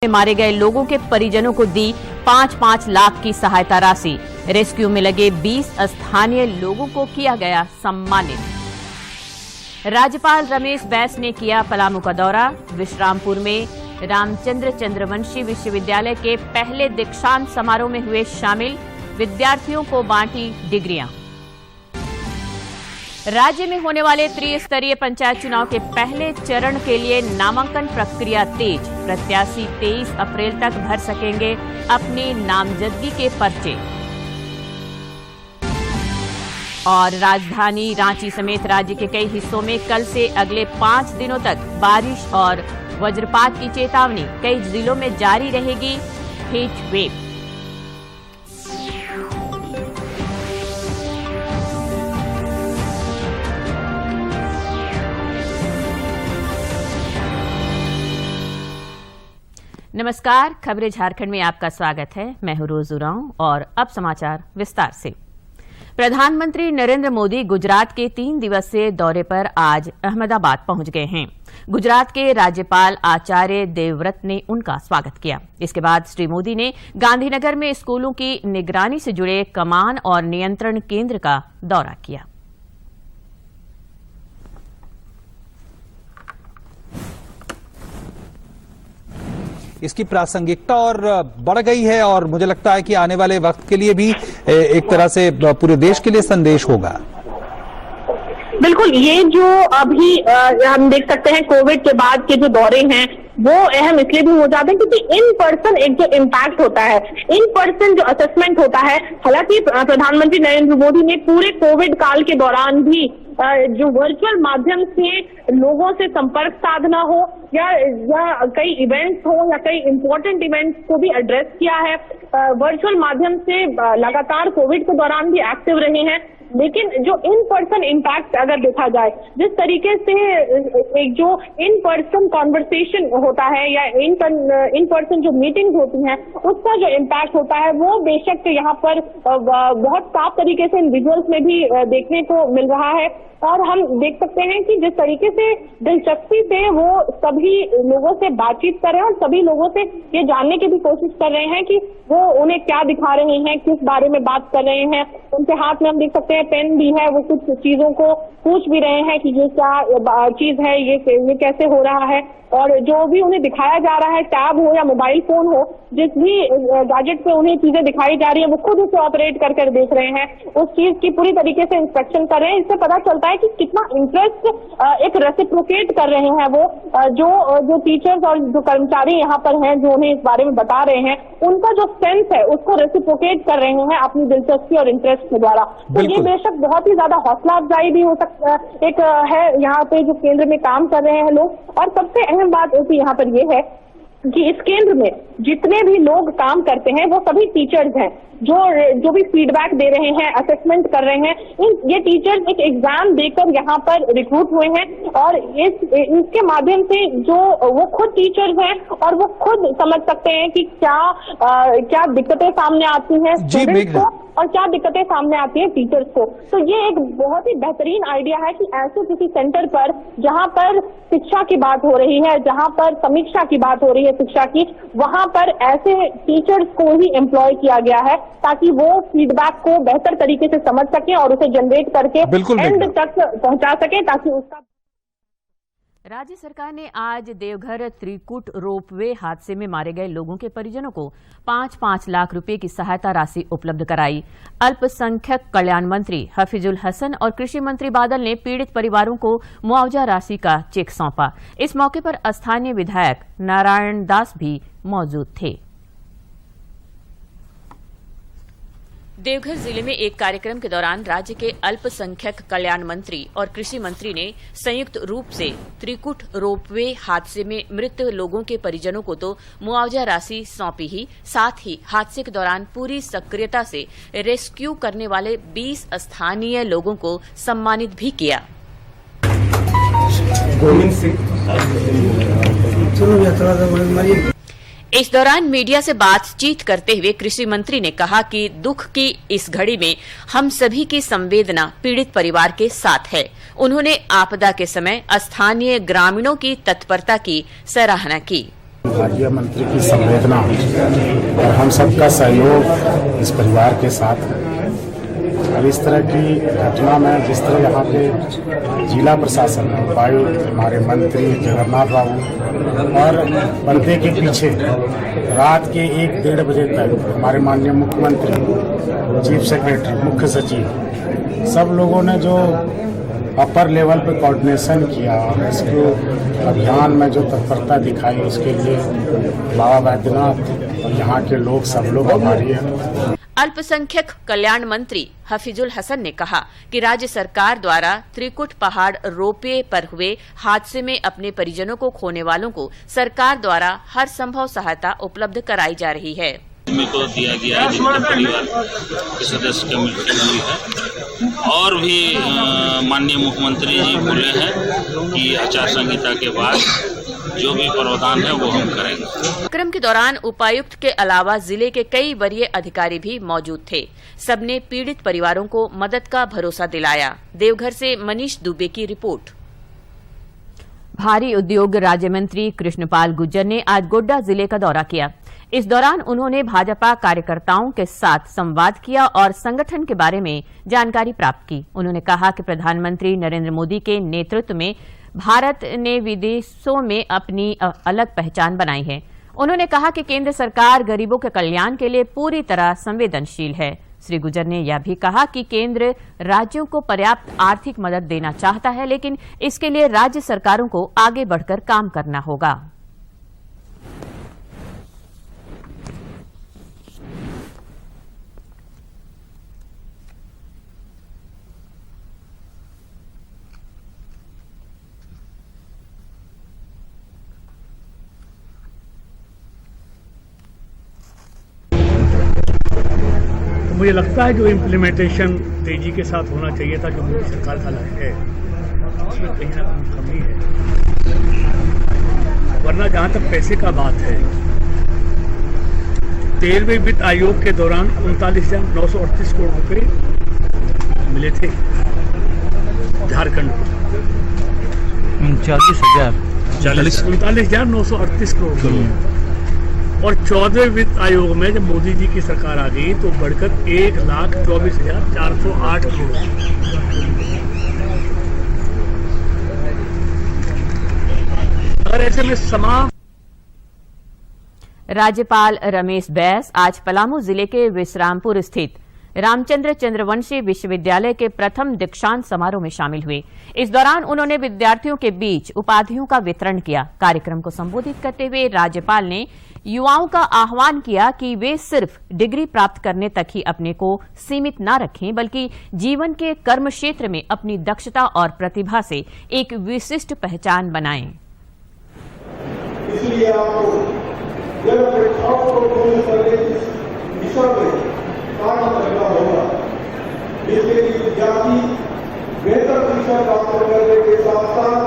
में मारे गए लोगों के परिजनों को दी 5-5 लाख की सहायता राशि। रेस्क्यू में लगे 20 स्थानीय लोगों को किया गया सम्मानित। राज्यपाल रमेश बैस ने किया पलामू का दौरा। विश्रामपुर में रामचंद्र चंद्रवंशी विश्वविद्यालय के पहले दीक्षांत समारोह में हुए शामिल। विद्यार्थियों को बांटी डिग्रियां। राज्य में होने वाले त्रिस्तरीय पंचायत चुनाव के पहले चरण के लिए नामांकन प्रक्रिया तेज। प्रत्याशी 23 अप्रैल तक भर सकेंगे अपनी नामजदगी के पर्चे। और राजधानी रांची समेत राज्य के कई हिस्सों में कल से अगले 5 दिनों तक बारिश और वज्रपात की चेतावनी। कई जिलों में जारी रहेगी हीट वेव। नमस्कार, खबरें झारखंड में आपका स्वागत है। मैं हूं रोज उरांव और अब समाचार विस्तार से। प्रधानमंत्री नरेंद्र मोदी गुजरात के 3 दिवसीय दौरे पर आज अहमदाबाद पहुंच गए हैं। गुजरात के राज्यपाल आचार्य देवव्रत ने उनका स्वागत किया। इसके बाद श्री मोदी ने गांधीनगर में स्कूलों की निगरानी से जुड़े कमान और नियंत्रण केंद्र का दौरा किया। इसकी प्रासंगिकता और बढ़ गई है और मुझे लगता है कि आने वाले वक्त के लिए भी एक तरह से पूरे देश के लिए संदेश होगा। बिल्कुल, ये जो अभी हम देख सकते हैं कोविड के बाद के जो दौरे हैं वो अहम इसलिए भी हो जाते हैं क्योंकि इन पर्सन एक जो इम्पैक्ट होता है, इन पर्सन जो असेसमेंट होता है। हालांकि प्रधानमंत्री नरेंद्र मोदी ने पूरे कोविड काल के दौरान भी जो वर्चुअल माध्यम से लोगों से संपर्क साधना हो या कई इवेंट्स हो या कई इम्पोर्टेंट इवेंट्स को भी एड्रेस किया है। वर्चुअल माध्यम से लगातार कोविड के दौरान भी एक्टिव रहे हैं। लेकिन जो इन पर्सन इम्पैक्ट अगर देखा जाए, जिस तरीके से एक जो इन पर्सन कॉन्वर्सेशन होता है या इन पर्सन जो मीटिंग्स होती हैं उसका जो इम्पैक्ट होता है वो बेशक यहाँ पर बहुत साफ तरीके से इन विजुअल्स में भी देखने को मिल रहा है। और हम देख सकते हैं कि जिस तरीके से दिलचस्पी से वो सभी लोगों से बातचीत कर रहे हैं और सभी लोगों से ये जानने की भी कोशिश कर रहे हैं कि वो उन्हें क्या दिखा रहे हैं, किस बारे में बात कर रहे हैं। उनके हाथ में हम देख सकते हैं पेन भी है, वो कुछ चीजों को पूछ भी रहे हैं कि ये क्या चीज है, ये कैसे हो रहा है। और जो भी उन्हें दिखाया जा रहा है, टैब हो या मोबाइल फोन हो, जिस भी गैजेट पे उन्हें चीजें दिखाई जा रही है वो खुद उसे ऑपरेट कर देख रहे हैं, उस चीज की पूरी तरीके से इंस्ट्रक्शन कर रहे हैं। इससे पता चलता है कि कितना इंटरेस्ट एक रेसिप्रोकेट कर रहे हैं वो जो टीचर्स और जो कर्मचारी यहाँ पर हैं जो उन्हें इस बारे में बता रहे हैं, उनका जो सेंस है उसको रेसिप्रोकेट कर रहे हैं अपनी दिलचस्पी और इंटरेस्ट के द्वारा। तो ये बेशक बहुत ही ज्यादा हौसला अफजाई भी हो सकता एक है यहाँ पे जो केंद्र में काम कर रहे हैं लोग। और सबसे अहम बात होती यहाँ पर ये है कि इस केंद्र में जितने भी लोग काम करते हैं वो सभी टीचर्स हैं जो भी फीडबैक दे रहे हैं, असेसमेंट कर रहे हैं। ये टीचर्स एक एग्जाम देकर यहाँ पर रिक्रूट हुए हैं और इसके माध्यम से जो वो खुद टीचर्स हैं और वो खुद समझ सकते हैं कि क्या दिक्कतें सामने आती हैं स्टूडेंट्स को और क्या दिक्कतें सामने आती है टीचर्स को। तो ये एक बहुत ही बेहतरीन आइडिया है कि ऐसे किसी सेंटर पर जहां पर शिक्षा की बात हो रही है, जहां पर समीक्षा की बात हो रही है शिक्षा की, वहां पर ऐसे टीचर्स को ही एम्प्लॉय किया गया है ताकि वो फीडबैक को बेहतर तरीके से समझ सके और उसे जनरेट करके एंड तक पहुंचा सके ताकि उसका। राज्य सरकार ने आज देवघर त्रिकुट रोपवे हादसे में मारे गए लोगों के परिजनों को 5-5 लाख रुपए की सहायता राशि उपलब्ध कराई। अल्पसंख्यक कल्याण मंत्री हफीजुल हसन और कृषि मंत्री बादल ने पीड़ित परिवारों को मुआवजा राशि का चेक सौंपा। इस मौके पर स्थानीय विधायक नारायण दास भी मौजूद थे। देवघर जिले में एक कार्यक्रम के दौरान राज्य के अल्पसंख्यक कल्याण मंत्री और कृषि मंत्री ने संयुक्त रूप से त्रिकुट रोपवे हादसे में मृत लोगों के परिजनों को तो मुआवजा राशि सौंपी ही, साथ ही हादसे के दौरान पूरी सक्रियता से रेस्क्यू करने वाले 20 स्थानीय लोगों को सम्मानित भी किया। इस दौरान मीडिया से बातचीत करते हुए कृषि मंत्री ने कहा कि दुख की इस घड़ी में हम सभी की संवेदना पीड़ित परिवार के साथ है। उन्होंने आपदा के समय स्थानीय ग्रामीणों की तत्परता की सराहना की। विभागीय मंत्री की संवेदना और हम सबका सहयोग इस परिवार के साथ है। और इस तरह की घटना में जिस तरह यहाँ के जिला प्रशासन उपायुक्त, हमारे मंत्री जगन्नाथ बाबू और पर्दे के पीछे रात के 1-1:30 बजे तक हमारे माननीय मुख्यमंत्री, चीफ सेक्रेटरी, मुख्य सचिव, सब लोगों ने जो अपर लेवल पे कोऑर्डिनेशन किया और इसको अभियान में जो तत्परता दिखाई, उसके लिए बाबा बैद्यनाथ और यहाँ के लोग सब लोग आभारी हैं। अल्पसंख्यक कल्याण मंत्री हफीजुल हसन ने कहा कि राज्य सरकार द्वारा त्रिकुट पहाड़ रोपवे पर हुए हादसे में अपने परिजनों को खोने वालों को सरकार द्वारा हर संभव सहायता उपलब्ध कराई जा रही है। को दिया गया है, जिनके परिवार के सदस्य की मृत्यु हुई है, और भी माननीय मुख्यमंत्री जी बोले हैं कि आचार संहिता के बाद जो भी प्रावधान है वो हम करेंगे। कार्यक्रम के दौरान उपायुक्त के अलावा जिले के कई वरीय अधिकारी भी मौजूद थे। सबने पीड़ित परिवारों को मदद का भरोसा दिलाया। देवघर से मनीष दुबे की रिपोर्ट। भारी उद्योग राज्य मंत्री कृष्णपाल गुर्जर ने आज गोड्डा जिले का दौरा किया। इस दौरान उन्होंने भाजपा कार्यकर्ताओं के साथ संवाद किया और संगठन के बारे में जानकारी प्राप्त की। उन्होंने कहा कि प्रधानमंत्री नरेंद्र मोदी के नेतृत्व में भारत ने विदेशों में अपनी अलग पहचान बनाई है। उन्होंने कहा कि केंद्र सरकार गरीबों के कल्याण के लिए पूरी तरह संवेदनशील है। श्री गुर्जर ने यह भी कहा कि केंद्र राज्यों को पर्याप्त आर्थिक मदद देना चाहता है, लेकिन इसके लिए राज्य सरकारों को आगे बढ़कर काम करना होगा। मुझे लगता है जो इम्प्लीमेंटेशन तेजी के साथ होना चाहिए था, जो मोदी सरकार का लक्ष्य है, उसमें कहीं ना कहीं कमी है। वरना जहाँ तक पैसे का बात है, 13वें वित्त आयोग के दौरान 39,938 करोड़ रुपए मिले थे झारखंड को। 39,938 करोड़ रुपए। और 14वें वित्त आयोग में जब मोदी जी की सरकार आ गई तो बढ़कर 1,24,408 करोड़। और ऐसे में राज्यपाल रमेश बैस आज पलामू जिले के विश्रामपुर स्थित रामचंद्र चंद्रवंशी विश्वविद्यालय के प्रथम दीक्षांत समारोह में शामिल हुए। इस दौरान उन्होंने विद्यार्थियों के बीच उपाधियों का वितरण किया। कार्यक्रम को संबोधित करते हुए राज्यपाल ने युवाओं का आह्वान किया कि वे सिर्फ डिग्री प्राप्त करने तक ही अपने को सीमित न रखें, बल्कि जीवन के कर्म क्षेत्र में अपनी दक्षता और प्रतिभा से एक विशिष्ट पहचान बनाएं। इसलिए आपको जब परीक्षाओं को पूर्ण करने की दिशा में कार्य करना होगा। इसके लिए विद्यार्थी बेहतर शिक्षा प्राप्त करने के साथ साथ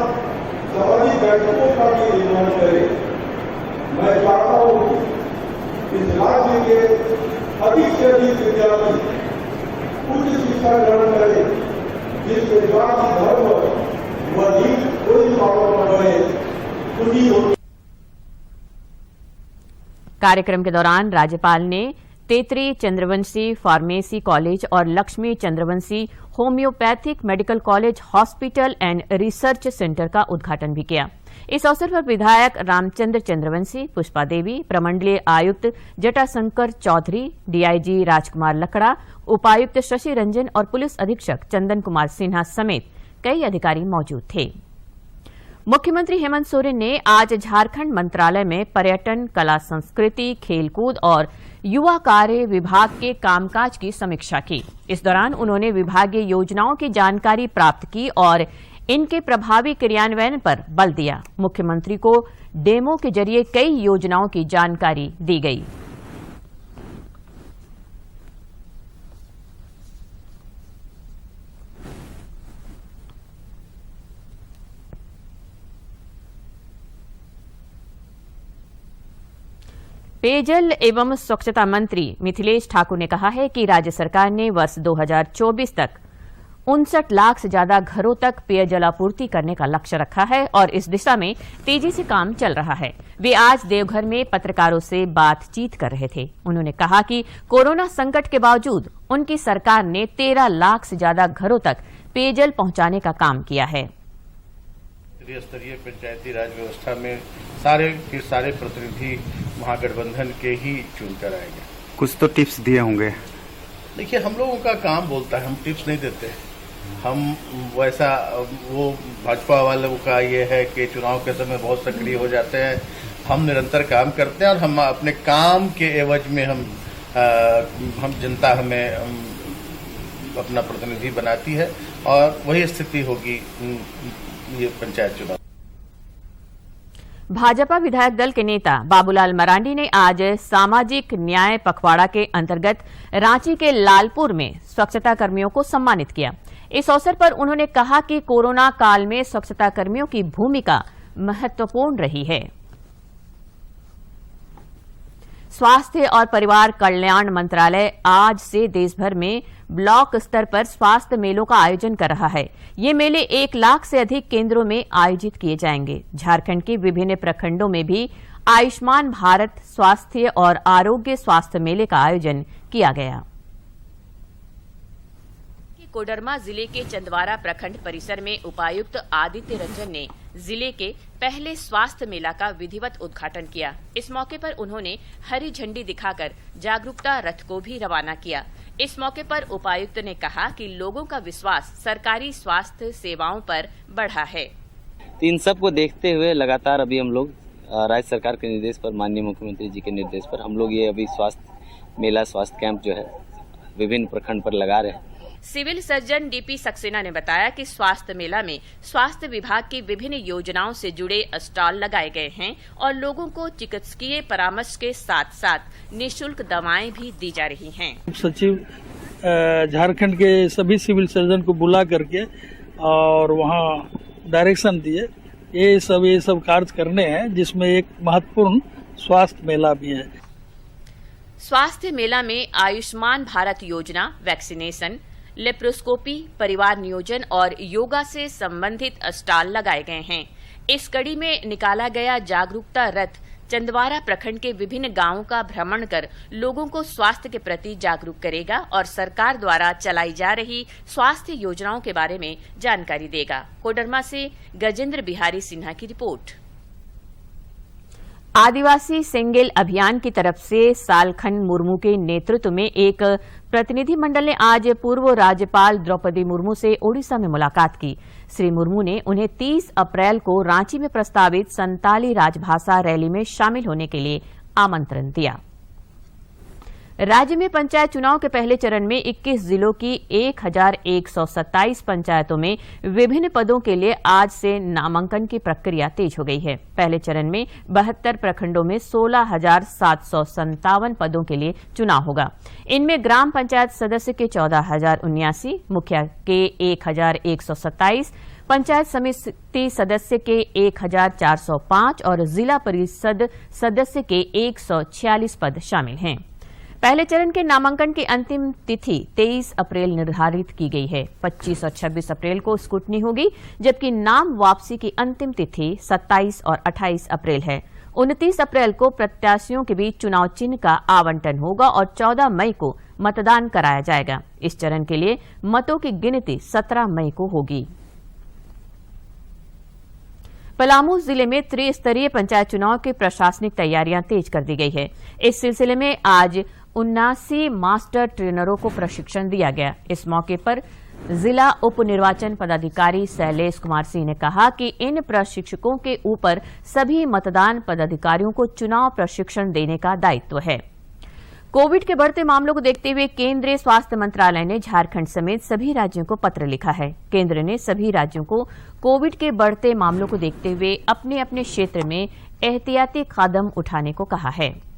सामाजिक बैठकों का भी निर्माण करें। मैं चाहता हूँ इस राज्य के अधिक से अधिक विद्यार्थी उच्च शिक्षा ग्रहण करें, जिससे जाति धर्म व लिंग कोई भाव न बने। खुशी होती। कार्यक्रम के दौरान राज्यपाल ने तेतरी चंद्रवंशी फार्मेसी कॉलेज और Lakshmi Chandravanshi homeopathic medical college hospital and research centre का उद्घाटन भी किया। इस अवसर पर विधायक रामचंद्र चंद्रवंशी, पुष्पा देवी, प्रमंडलीय आयुक्त जटाशंकर चौधरी, डीआईजी राजकुमार लकड़ा, उपायुक्त शशि रंजन और पुलिस अधीक्षक चंदन कुमार सिन्हा समेत कई अधिकारी मौजूद थे। मुख्यमंत्री हेमंत सोरेन ने आज झारखंड मंत्रालय में पर्यटन, कला संस्कृति, खेलकूद और युवा कार्य विभाग के कामकाज की समीक्षा की। इस दौरान उन्होंने विभागीय योजनाओं की जानकारी प्राप्त की और इनके प्रभावी क्रियान्वयन पर बल दिया। मुख्यमंत्री को डेमो के जरिए कई योजनाओं की जानकारी दी गई। पेयजल एवं स्वच्छता मंत्री मिथिलेश ठाकुर ने कहा है कि राज्य सरकार ने वर्ष 2024 तक 59 लाख से ज्यादा घरों तक पेयजल आपूर्ति करने का लक्ष्य रखा है और इस दिशा में तेजी से काम चल रहा है। वे आज देवघर में पत्रकारों से बातचीत कर रहे थे। उन्होंने कहा कि कोरोना संकट के बावजूद उनकी सरकार ने 13 लाख से ज्यादा घरों तक पेयजल पहुंचाने का काम किया है। स्तरीय पंचायती राज व्यवस्था में सारे के सारे प्रतिनिधि महागठबंधन के ही चुनकर आएंगे। कुछ तो टिप्स दिए होंगे। देखिए, हम लोगों का काम बोलता है, हम टिप्स नहीं देते। हम वैसा वो भाजपा वालों का ये है कि चुनाव के समय बहुत सक्रिय हो जाते हैं। हम निरंतर काम करते हैं और हम अपने काम के एवज में हम जनता हमें अपना प्रतिनिधि बनाती है और वही स्थिति होगी ये पंचायत चुनाव। भाजपा विधायक दल के नेता बाबूलाल मरांडी ने आज सामाजिक न्याय पखवाड़ा के अंतर्गत रांची के लालपुर में स्वच्छता कर्मियों को सम्मानित किया। इस अवसर पर उन्होंने कहा कि कोरोना काल में स्वच्छता कर्मियों की भूमिका महत्वपूर्ण रही है। स्वास्थ्य और परिवार कल्याण मंत्रालय आज से देश भर में ब्लॉक स्तर पर स्वास्थ्य मेलों का आयोजन कर रहा है। ये मेले 1 लाख से अधिक केंद्रों में आयोजित किए जाएंगे। झारखंड के विभिन्न प्रखंडों में भी आयुष्मान भारत स्वास्थ्य और आरोग्य स्वास्थ्य मेले का आयोजन किया गया। कोडरमा जिले के चंदवारा प्रखंड परिसर में उपायुक्त आदित्य रंजन ने जिले के पहले स्वास्थ्य मेला का विधिवत उद्घाटन किया। इस मौके पर उन्होंने हरी झंडी दिखाकर जागरूकता रथ को भी रवाना किया। इस मौके पर उपायुक्त ने कहा कि लोगों का विश्वास सरकारी स्वास्थ्य सेवाओं पर बढ़ा है। इन सब को देखते हुए लगातार अभी हम लोग राज्य सरकार के निर्देश पर, माननीय मुख्यमंत्री जी के निर्देश पर हम लोग ये अभी स्वास्थ्य मेला, स्वास्थ्य कैंप जो है विभिन्न प्रखंड पर लगा रहे हैं। सिविल सर्जन डीपी सक्सेना ने बताया कि स्वास्थ्य मेला में स्वास्थ्य विभाग की विभिन्न योजनाओं से जुड़े स्टॉल लगाए गए हैं और लोगों को चिकित्सकीय परामर्श के साथ साथ निःशुल्क दवाएं भी दी जा रही हैं। सचिव झारखंड के सभी सिविल सर्जन को बुला करके और वहां डायरेक्शन दिए ये सब कार्य करने हैं, जिसमें एक महत्वपूर्ण स्वास्थ्य मेला भी है। स्वास्थ्य मेला में आयुष्मान भारत योजना, वैक्सीनेशन, लेप्रोस्कोपी, परिवार नियोजन और योगा से संबंधित स्टॉल लगाए गए हैं। इस कड़ी में निकाला गया जागरूकता रथ चंदवारा प्रखंड के विभिन्न गांवों का भ्रमण कर लोगों को स्वास्थ्य के प्रति जागरूक करेगा और सरकार द्वारा चलाई जा रही स्वास्थ्य योजनाओं के बारे में जानकारी देगा। कोडरमा से गजेंद्र बिहारी सिन्हा की रिपोर्ट। आदिवासी सेंगेल अभियान की तरफ से सालखन मुर्मू के नेतृत्व में एक प्रतिनिधि मंडल ने आज पूर्व राज्यपाल द्रौपदी मुर्मू से ओडिशा में मुलाकात की। श्री मुर्मू ने उन्हें 30 अप्रैल को रांची में प्रस्तावित संताली राजभाषा रैली में शामिल होने के लिए आमंत्रण दिया। राज्य में पंचायत चुनाव के पहले चरण में 21 जिलों की 1127 पंचायतों में विभिन्न पदों के लिए आज से नामांकन की प्रक्रिया तेज हो गई है। पहले चरण में 72 प्रखंडों में 16,757 पदों के लिए चुनाव होगा। इनमें ग्राम पंचायत सदस्य के 14,079, मुखिया के 1,127, पंचायत समिति सदस्य के 1,405 और जिला परिषद सदस्य के 146 पद शामिल हैं। पहले चरण के नामांकन की अंतिम तिथि 23 अप्रैल निर्धारित की गई है। 25 और 26 अप्रैल को स्क्रूटनी होगी, जबकि नाम वापसी की अंतिम तिथि 27 और 28 अप्रैल है। 29 अप्रैल को प्रत्याशियों के बीच चुनाव चिन्ह का आवंटन होगा और 14 मई को मतदान कराया जाएगा। इस चरण के लिए मतों की गिनती 17 मई को होगी। पलामू जिले में त्रिस्तरीय पंचायत चुनाव की प्रशासनिक तैयारियां तेज कर दी गई है। इस सिलसिले में आज 79 मास्टर ट्रेनरों को प्रशिक्षण दिया गया। इस मौके पर जिला उप निर्वाचन पदाधिकारी शैलेश कुमार सिंह ने कहा कि इन प्रशिक्षकों के ऊपर सभी मतदान पदाधिकारियों को चुनाव प्रशिक्षण देने का दायित्व है। कोविड के बढ़ते मामलों को देखते हुए केंद्रीय स्वास्थ्य मंत्रालय ने झारखंड समेत सभी राज्यों को पत्र लिखा है। केंद्र ने सभी राज्यों को कोविड के बढ़ते मामलों को देखते हुए अपने अपने क्षेत्र में एहतियाती कदम उठाने को कहा है।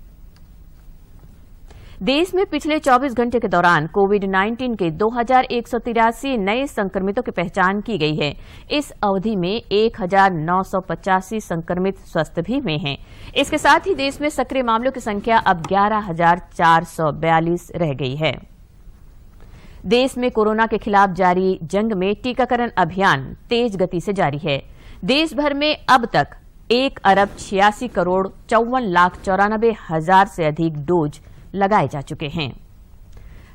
देश में पिछले 24 घंटे के दौरान कोविड-19 के 2183 नए संक्रमितों की पहचान की गई है। इस अवधि में 1985 संक्रमित स्वस्थ भी हुए हैं। इसके साथ ही देश में सक्रिय मामलों की संख्या अब 11,442 रह गई है। देश में कोरोना के खिलाफ जारी जंग में टीकाकरण अभियान तेज गति से जारी है। देश भर में अब तक 1,86,54,94,हजार से अधिक डोज लगाए जा चुके हैं।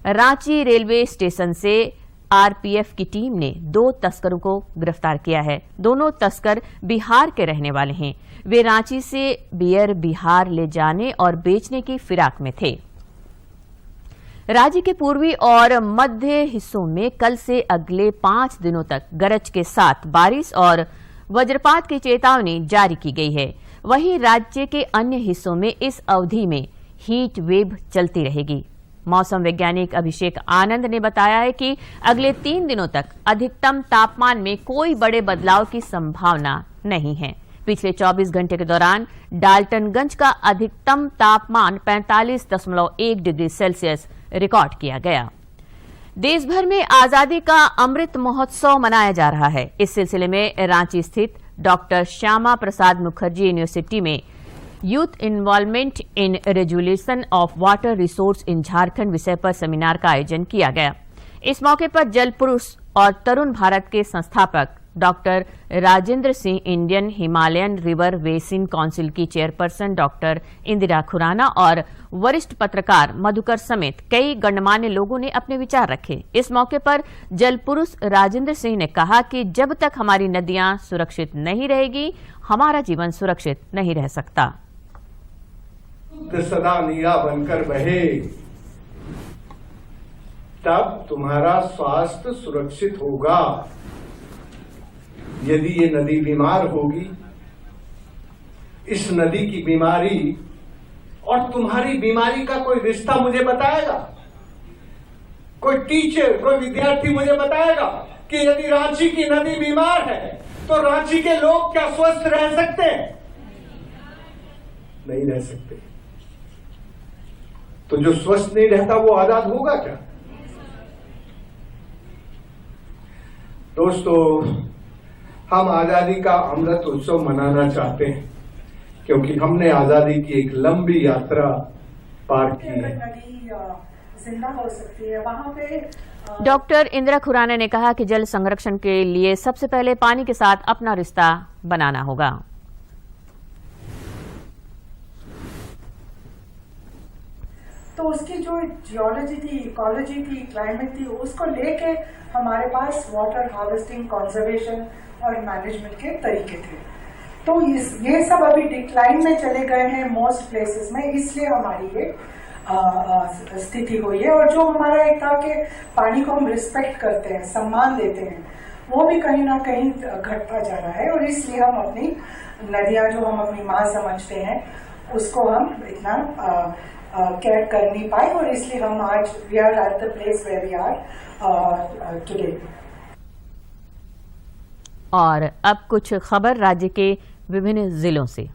रांची रेलवे स्टेशन से आरपीएफ की टीम ने 2 तस्करों को गिरफ्तार किया है। दोनों तस्कर बिहार के रहने वाले हैं। वे रांची से बियर बिहार ले जाने और बेचने की फिराक में थे। राज्य के पूर्वी और मध्य हिस्सों में कल से अगले 5 दिनों तक गरज के साथ बारिश और वज्रपात की चेतावनी जारी की गई है। वहीं राज्य के अन्य हिस्सों में इस अवधि में हीट वेव चलती रहेगी। मौसम वैज्ञानिक अभिषेक आनंद ने बताया है कि अगले 3 दिनों तक अधिकतम तापमान में कोई बड़े बदलाव की संभावना नहीं है। पिछले 24 घंटे के दौरान डाल्टनगंज का अधिकतम तापमान 45.1 डिग्री सेल्सियस रिकॉर्ड किया गया। देश भर में आजादी का अमृत महोत्सव मनाया जा रहा है। इस सिलसिले में रांची स्थित डॉक्टर श्यामा प्रसाद मुखर्जी यूनिवर्सिटी में youth involvement in resolution of water resource in Jharkhand विषय पर सेमिनार का आयोजन किया गया। इस मौके पर जल पुरुष और तरुण भारत के संस्थापक doctor Rajendra Singh, Indian Himalayan river basin council की चेयरपर्सन डॉक्टर इंदिरा खुराना और वरिष्ठ पत्रकार मधुकर समेत कई गणमान्य लोगों ने अपने विचार रखे। इस मौके पर जल पुरुष राजेंद्र सिंह ने कहा कि जब तक हमारी नदियां सुरक्षित नहीं रहेगी, हमारा जीवन सुरक्षित नहीं रह सकता। सदा निया बनकर बहे, तब तुम्हारा स्वास्थ्य सुरक्षित होगा। यदि ये नदी बीमार होगी, इस नदी की बीमारी और तुम्हारी बीमारी का कोई रिश्ता मुझे बताएगा? कोई टीचर, कोई विद्यार्थी मुझे बताएगा कि यदि रांची की नदी बीमार है तो रांची के लोग क्या स्वस्थ रह सकते हैं? नहीं रह सकते। तो जो स्वस्थ नहीं रहता वो आजाद होगा क्या? दोस्तों, हम आजादी का अमृत उत्सव मनाना चाहते हैं क्योंकि हमने आजादी की एक लंबी यात्रा पार की है। जिंदा हो सकती है वहां पे। डॉक्टर इंदिरा खुराना ने कहा कि जल संरक्षण के लिए सबसे पहले पानी के साथ अपना रिश्ता बनाना होगा। तो उसकी जो जियोलॉजी थी, इकोलॉजी थी, क्लाइमेट थी, उसको लेके हमारे पास वाटर हार्वेस्टिंग, कंजर्वेशन और मैनेजमेंट के तरीके थे। तो ये सब अभी डिक्लाइन में चले गए हैं मोस्ट प्लेसेस में, इसलिए हमारी ये स्थिति हुई है। और जो हमारा एक था कि पानी को हम रिस्पेक्ट करते हैं, सम्मान देते हैं, वो भी कहीं ना कहीं घटता जा रहा है। और इसलिए हम अपनी नदियां, जो हम अपनी माँ समझते हैं, उसको हम इतना केयर कर नहीं पाए। और इसलिए हम आज we are at the place where we are today. और अब कुछ खबर राज्य के विभिन्न जिलों से।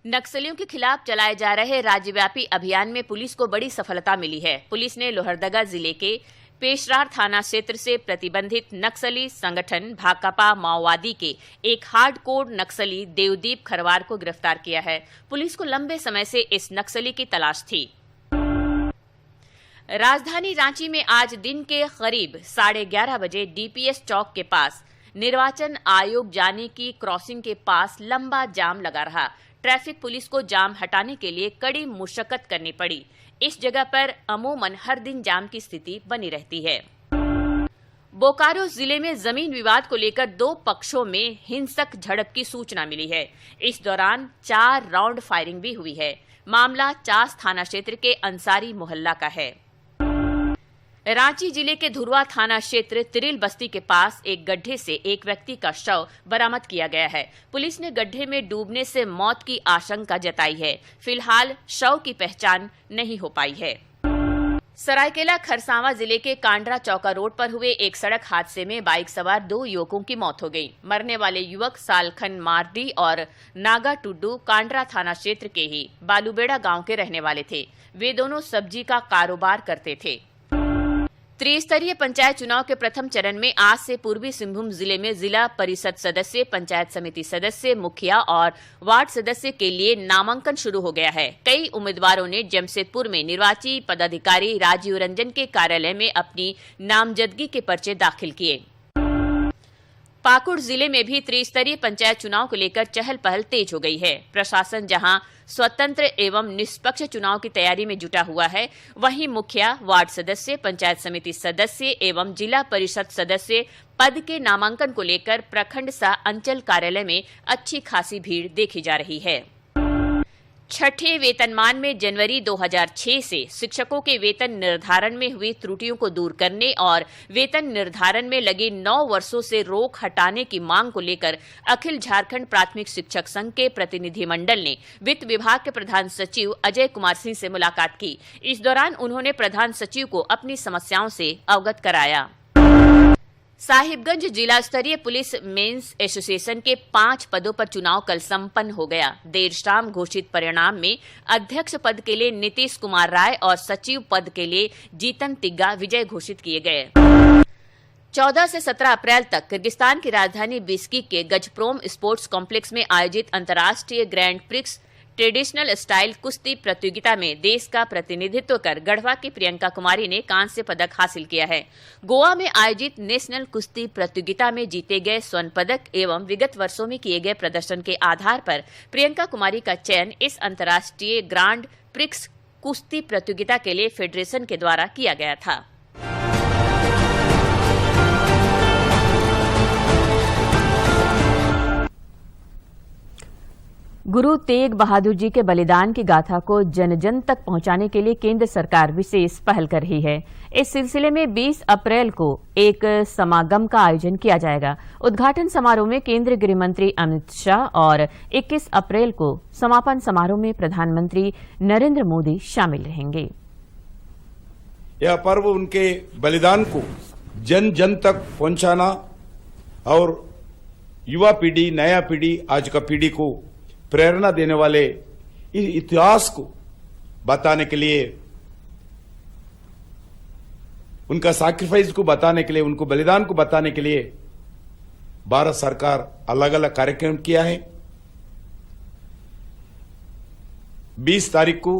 नक्सलियों के खिलाफ चलाए जा रहे राज्यव्यापी अभियान में पुलिस को बड़ी सफलता मिली है। पुलिस ने लोहरदगा जिले के पेशरार थाना क्षेत्र से प्रतिबंधित नक्सली संगठन भाकपा माओवादी के एक हार्डकोर नक्सली देवदीप खरवार को गिरफ्तार किया है। पुलिस को लंबे समय से इस नक्सली की तलाश थी। राजधानी रांची में आज दिन के करीब 11:30 बजे डीपीएस चौक के पास निर्वाचन आयोग जाने की क्रॉसिंग के पास लंबा जाम लगा रहा। ट्रैफिक पुलिस को जाम हटाने के लिए कड़ी मुशक्कत करनी पड़ी। इस जगह पर अमूमन हर दिन जाम की स्थिति बनी रहती है। बोकारो जिले में जमीन विवाद को लेकर 2 पक्षों में हिंसक झड़प की सूचना मिली है। इस दौरान 4 राउंड फायरिंग भी हुई है। मामला चास थाना क्षेत्र के अंसारी मोहल्ला का है। रांची जिले के धुरवा थाना क्षेत्र तिरिल बस्ती के पास एक गड्ढे से एक व्यक्ति का शव बरामद किया गया है। पुलिस ने गड्ढे में डूबने से मौत की आशंका जताई है। फिलहाल शव की पहचान नहीं हो पाई है। सरायकेला खरसावां जिले के कांड्रा चौका रोड पर हुए एक सड़क हादसे में बाइक सवार 2 युवकों की मौत हो गई। मरने वाले युवक सालखन मार्डी और नागा टुड्डू कांड्रा थाना क्षेत्र के ही बालूबेड़ा गांव के रहने वाले थे। वे दोनों सब्जी का कारोबार करते थे। त्रिस्तरीय पंचायत चुनाव के प्रथम चरण में आज से पूर्वी सिंहभूम जिले में जिला परिषद सदस्य, पंचायत समिति सदस्य, मुखिया और वार्ड सदस्य के लिए नामांकन शुरू हो गया है। कई उम्मीदवारों ने जमशेदपुर में निर्वाची पदाधिकारी राजीव रंजन के कार्यालय में अपनी नामजदगी के पर्चे दाखिल किए। पाकुड़ जिले में भी त्रिस्तरीय पंचायत चुनाव को लेकर चहल पहल तेज हो गई है। प्रशासन जहां स्वतंत्र एवं निष्पक्ष चुनाव की तैयारी में जुटा हुआ है, वहीं मुखिया, वार्ड सदस्य, पंचायत समिति सदस्य एवं जिला परिषद सदस्य पद के नामांकन को लेकर प्रखंड सा अंचल कार्यालय में अच्छी खासी भीड़ देखी जा रही है। छठे वेतनमान में जनवरी 2006 से शिक्षकों के वेतन निर्धारण में हुई त्रुटियों को दूर करने और वेतन निर्धारण में लगे 9 वर्षों से रोक हटाने की मांग को लेकर अखिल झारखंड प्राथमिक शिक्षक संघ के प्रतिनिधिमंडल ने वित्त विभाग के प्रधान सचिव अजय कुमार सिंह से मुलाकात की। इस दौरान उन्होंने प्रधान सचिव को अपनी समस्याओं से अवगत कराया। साहिबगंज जिला स्तरीय पुलिस मेंस एसोसिएशन के 5 पदों पर चुनाव कल संपन्न हो गया। देर शाम घोषित परिणाम में अध्यक्ष पद के लिए नीतीश कुमार राय और सचिव पद के लिए जीतन तिग्गा विजय घोषित किए गए। 14 से 17 अप्रैल तक किर्गिस्तान की राजधानी बिश्केक के गजप्रोम स्पोर्ट्स कॉम्प्लेक्स में आयोजित अंतर्राष्ट्रीय ग्रैंड प्रिक्स ट्रेडिशनल स्टाइल कुश्ती प्रतियोगिता में देश का प्रतिनिधित्व कर गढ़वा की प्रियंका कुमारी ने कांस्य पदक हासिल किया है। गोवा में आयोजित नेशनल कुश्ती प्रतियोगिता में जीते गए स्वर्ण पदक एवं विगत वर्षों में किए गए प्रदर्शन के आधार पर प्रियंका कुमारी का चयन इस अंतर्राष्ट्रीय ग्रांड प्रिक्स कुश्ती प्रतियोगिता के लिए फेडरेशन के द्वारा किया गया था। गुरु तेग बहादुर जी के बलिदान की गाथा को जन जन तक पहुंचाने के लिए केंद्र सरकार विशेष पहल कर रही है। इस सिलसिले में 20 अप्रैल को एक समागम का आयोजन किया जाएगा। उद्घाटन समारोह में केंद्रीय गृह मंत्री अमित शाह और 21 अप्रैल को समापन समारोह में प्रधानमंत्री नरेंद्र मोदी शामिल रहेंगे। यह पर्व उनके बलिदान को जन जन तक पहुंचाना और युवा पीढ़ी, नया पीढ़ी, आज का पीढ़ी को प्रेरणा देने वाले इस इतिहास को बताने के लिए, उनका सैक्रिफाइस को बताने के लिए, उनको बलिदान को बताने के लिए भारत सरकार अलग अलग कार्यक्रम किया है। 20 तारीख को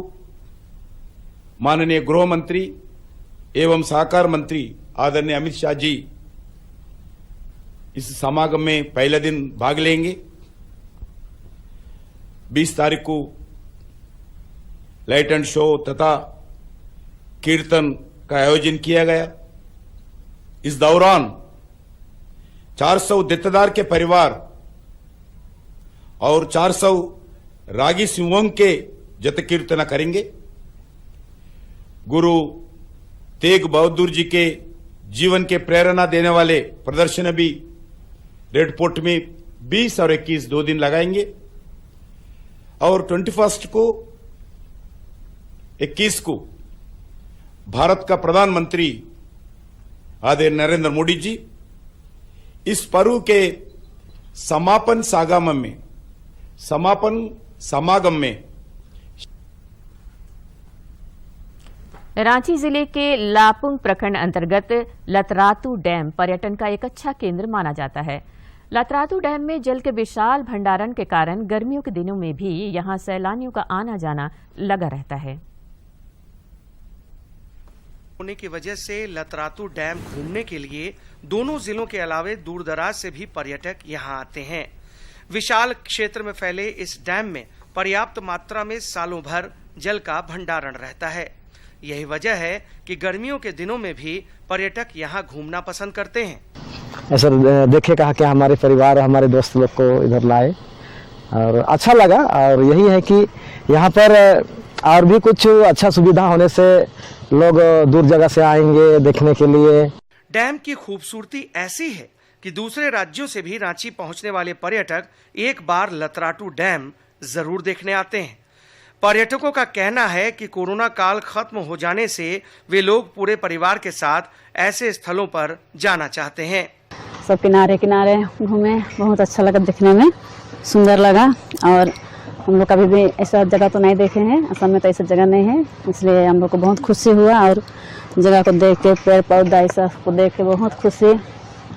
माननीय गृह मंत्री एवं सहकार मंत्री आदरणीय अमित शाह जी इस समागम में पहले दिन भाग लेंगे। 20 तारीख को लाइट एंड शो तथा कीर्तन का आयोजन किया गया। इस दौरान 400 दत्तदार के परिवार और 400 रागी सिंहों के जत कीर्तन करेंगे। गुरु तेग बहादुर जी के जीवन के प्रेरणा देने वाले प्रदर्शन भी रेड फोर्ट में 20 और 21 2 दिन लगाएंगे और 21 को 21 को भारत का प्रधानमंत्री आदरणीय नरेंद्र मोदी जी इस पर्व के समापन समागम में रांची जिले के लापुंग प्रखंड अंतर्गत लतरातू डैम पर्यटन का एक अच्छा केंद्र माना जाता है। लतरातू डैम में जल के विशाल भंडारण के कारण गर्मियों के दिनों में भी यहां सैलानियों का आना जाना लगा रहता है। होने की वजह से लतरातू डैम घूमने के लिए दोनों जिलों के अलावे दूर दराज से भी पर्यटक यहां आते हैं। विशाल क्षेत्र में फैले इस डैम में पर्याप्त मात्रा में सालों भर जल का भंडारण रहता है। यही वजह है कि गर्मियों के दिनों में भी पर्यटक यहां घूमना पसंद करते हैं। ऐसा देखे कहा कि हमारे परिवार और हमारे दोस्त लोग को इधर लाए और अच्छा लगा। और यही है कि यहाँ पर और भी कुछ अच्छा सुविधा होने से लोग दूर जगह से आएंगे देखने के लिए। डैम की खूबसूरती ऐसी है कि दूसरे राज्यों से भी रांची पहुंचने वाले पर्यटक एक बार लतरातू डैम जरूर देखने आते हैं। पर्यटकों का कहना है कि कोरोना काल खत्म हो जाने से वे लोग पूरे परिवार के साथ ऐसे स्थलों पर जाना चाहते हैं। सब किनारे किनारे घूमे, बहुत अच्छा लगा, दिखने में सुंदर लगा। और हम लोग कभी भी ऐसा जगह तो नहीं देखे हैं, असम में तो ऐसा जगह नहीं है, इसलिए हम लोग को बहुत खुशी हुआ और जगह को देख के, पेड़ पौधा ये सब को देख के बहुत खुशी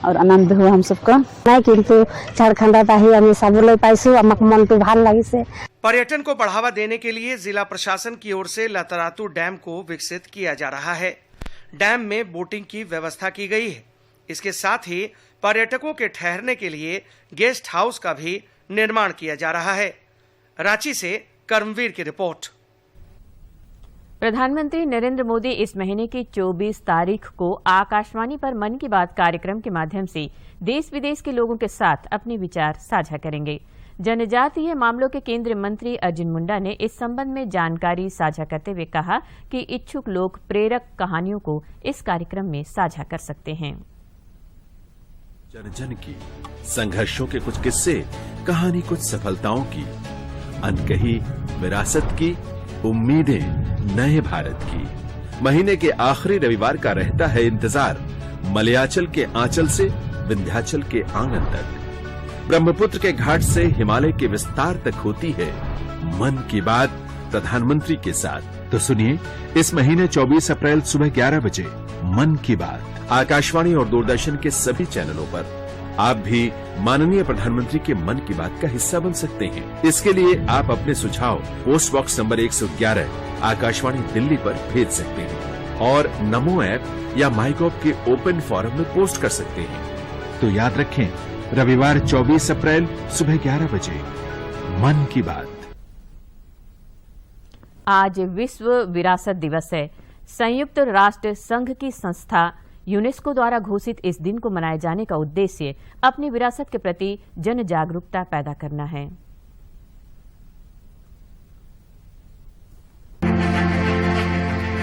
और आनंद हुआ हम सबको। नहीं किंतु झारखंड ही हमें सबले पाइसु हमक मन तो ভাল লাগিছে। पर्यटन को बढ़ावा देने के लिए जिला प्रशासन की ओर से लतरातू डैम को विकसित किया जा रहा है। डैम में बोटिंग की व्यवस्था की गई है। इसके साथ ही पर्यटकों के ठहरने के लिए गेस्ट हाउस का भी निर्माण किया जा रहा है। रांची से कर्मवीर की रिपोर्ट। प्रधानमंत्री नरेंद्र मोदी इस महीने की 24 तारीख को आकाशवाणी पर मन की बात कार्यक्रम के माध्यम से देश विदेश के लोगों के साथ अपने विचार साझा करेंगे। जनजातीय मामलों के केंद्रीय मंत्री अर्जुन मुंडा ने इस संबंध में जानकारी साझा करते हुए कहा कि इच्छुक लोग प्रेरक कहानियों को इस कार्यक्रम में साझा कर सकते हैं। जन जन की संघर्षों के कुछ किस्से, कहानी कुछ सफलताओं की, अनकही विरासत की, उम्मीदें नए भारत की। महीने के आखिरी रविवार का रहता है इंतजार, मलयाचल के आंचल से विंध्याचल के आंगन तक, ब्रह्मपुत्र के घाट से हिमालय के विस्तार तक होती है मन की बात प्रधानमंत्री के साथ। तो सुनिए इस महीने 24 अप्रैल सुबह 11 बजे मन की बात आकाशवाणी और दूरदर्शन के सभी चैनलों पर। आप भी माननीय प्रधानमंत्री के मन की बात का हिस्सा बन सकते हैं। इसके लिए आप अपने सुझाव post box number 111 Akashvani Delhi पर भेज सकते हैं और नमो ऐप या माईगॉव के ओपन फोरम में पोस्ट कर सकते हैं। तो याद रखें, रविवार 24 अप्रैल सुबह 11 बजे मन की बात। आज विश्व विरासत दिवस है। संयुक्त राष्ट्र संघ की संस्था यूनेस्को द्वारा घोषित इस दिन को मनाए जाने का उद्देश्य अपनी विरासत के प्रति जन जागरूकता पैदा करना है।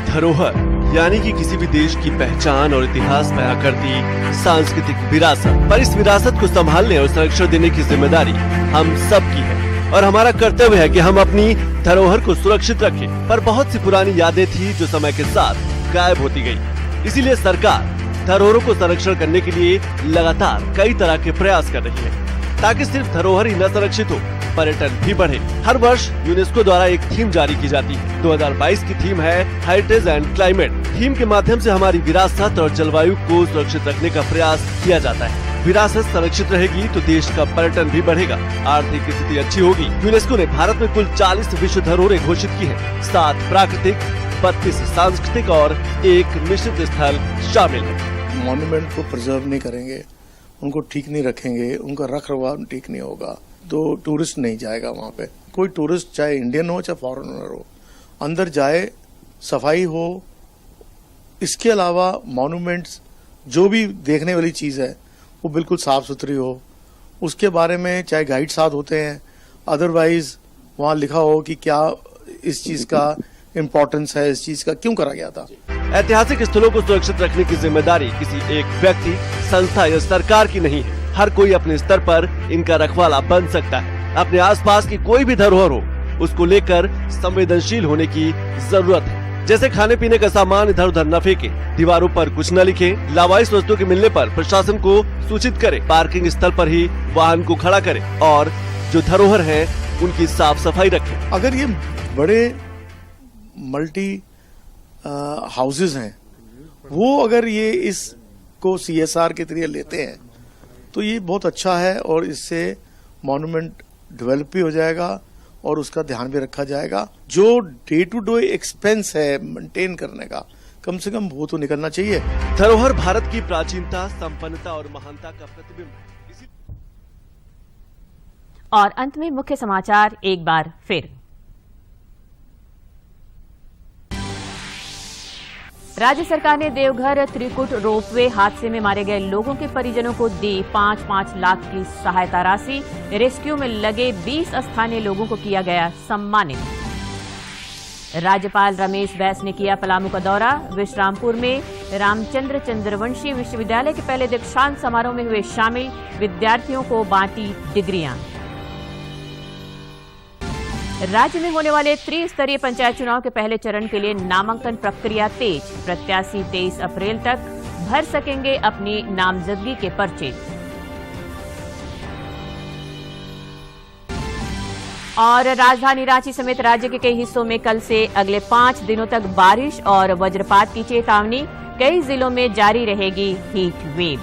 धरोहर यानी कि किसी भी देश की पहचान और इतिहास बयां करती सांस्कृतिक विरासत, पर इस विरासत को संभालने और संरक्षण देने की जिम्मेदारी हम सब की है और हमारा कर्तव्य है कि हम अपनी धरोहर को सुरक्षित रखें। पर बहुत सी पुरानी यादें थी जो समय के साथ गायब होती गई। इसीलिए सरकार धरोहरों को संरक्षण करने के लिए लगातार कई तरह के प्रयास कर रही है ताकि सिर्फ धरोहर ही न संरक्षित हो, पर्यटन भी बढ़े। हर वर्ष यूनेस्को द्वारा एक थीम जारी की जाती है। 2022 की थीम है हेरिटेज एंड क्लाइमेट। थीम के माध्यम से हमारी विरासत और जलवायु को सुरक्षित रखने का प्रयास किया जाता है। विरासत संरक्षित रहेगी तो देश का पर्यटन भी बढ़ेगा, आर्थिक स्थिति अच्छी होगी। यूनेस्को ने भारत में कुल 40 विश्व धरोहरें घोषित की है। 7 प्राकृतिक, 32 सांस्कृतिक और 1 मिश्रित स्थल शामिल है। मॉन्यूमेंट को प्रिजर्व नहीं करेंगे, उनको ठीक नहीं रखेंगे, उनका रख रखाव ठीक नहीं होगा तो टूरिस्ट नहीं जाएगा वहाँ पे। कोई टूरिस्ट चाहे इंडियन हो चाहे फॉरेनर हो, अंदर जाए, सफाई हो। इसके अलावा मॉन्यूमेंट्स जो भी देखने वाली चीज़ है वो बिल्कुल साफ सुथरी हो। उसके बारे में चाहे गाइड साथ होते हैं, अदरवाइज वहाँ लिखा हो कि क्या इस चीज़ का इम्पोर्टेंस है, इस चीज़ का क्यों करा गया था। ऐतिहासिक स्थलों को सुरक्षित रखने की जिम्मेदारी किसी एक व्यक्ति, संस्था या सरकार की नहीं है। हर कोई अपने स्तर पर इनका रखवाला बन सकता है। अपने आसपास की कोई भी धरोहर हो, उसको लेकर संवेदनशील होने की जरूरत है। जैसे खाने पीने का सामान इधर उधर न फेंके, दीवारों पर कुछ न लिखे, लावारिस वस्तुओं के मिलने पर प्रशासन को सूचित करे, पार्किंग स्थल पर ही वाहन को खड़ा करे और जो धरोहर है उनकी साफ सफाई रखे। अगर ये बड़े मल्टी हाउसेज हैं, वो अगर ये इसको CSR के जरिए लेते हैं तो ये बहुत अच्छा है और इससे मॉन्यूमेंट डेवलप भी हो जाएगा और उसका ध्यान भी रखा जाएगा। जो डे टू डे एक्सपेंस है मेंटेन करने का, कम से कम वो तो निकलना चाहिए। धरोहर भारत की प्राचीनता, संपन्नता और महानता का प्रतिबिंब है। और अंत में मुख्य समाचार एक बार फिर। राज्य सरकार ने देवघर त्रिकुट रोपवे हादसे में मारे गए लोगों के परिजनों को दी 5-5 लाख की सहायता राशि। रेस्क्यू में लगे 20 स्थानीय लोगों को किया गया सम्मानित। राज्यपाल रमेश बैस ने किया पलामू का दौरा। विश्रामपुर में रामचंद्र चंद्रवंशी विश्वविद्यालय के पहले दीक्षांत समारोह में हुए शामिल, विद्यार्थियों को बांटी डिग्रियां। राज्य में होने वाले त्रिस्तरीय पंचायत चुनाव के पहले चरण के लिए नामांकन प्रक्रिया तेज। प्रत्याशी 23 अप्रैल तक भर सकेंगे अपनी नामजदगी के पर्चे। और राजधानी रांची समेत राज्य के कई हिस्सों में कल से अगले 5 दिनों तक बारिश और वज्रपात की चेतावनी। कई जिलों में जारी रहेगी हीट वेव।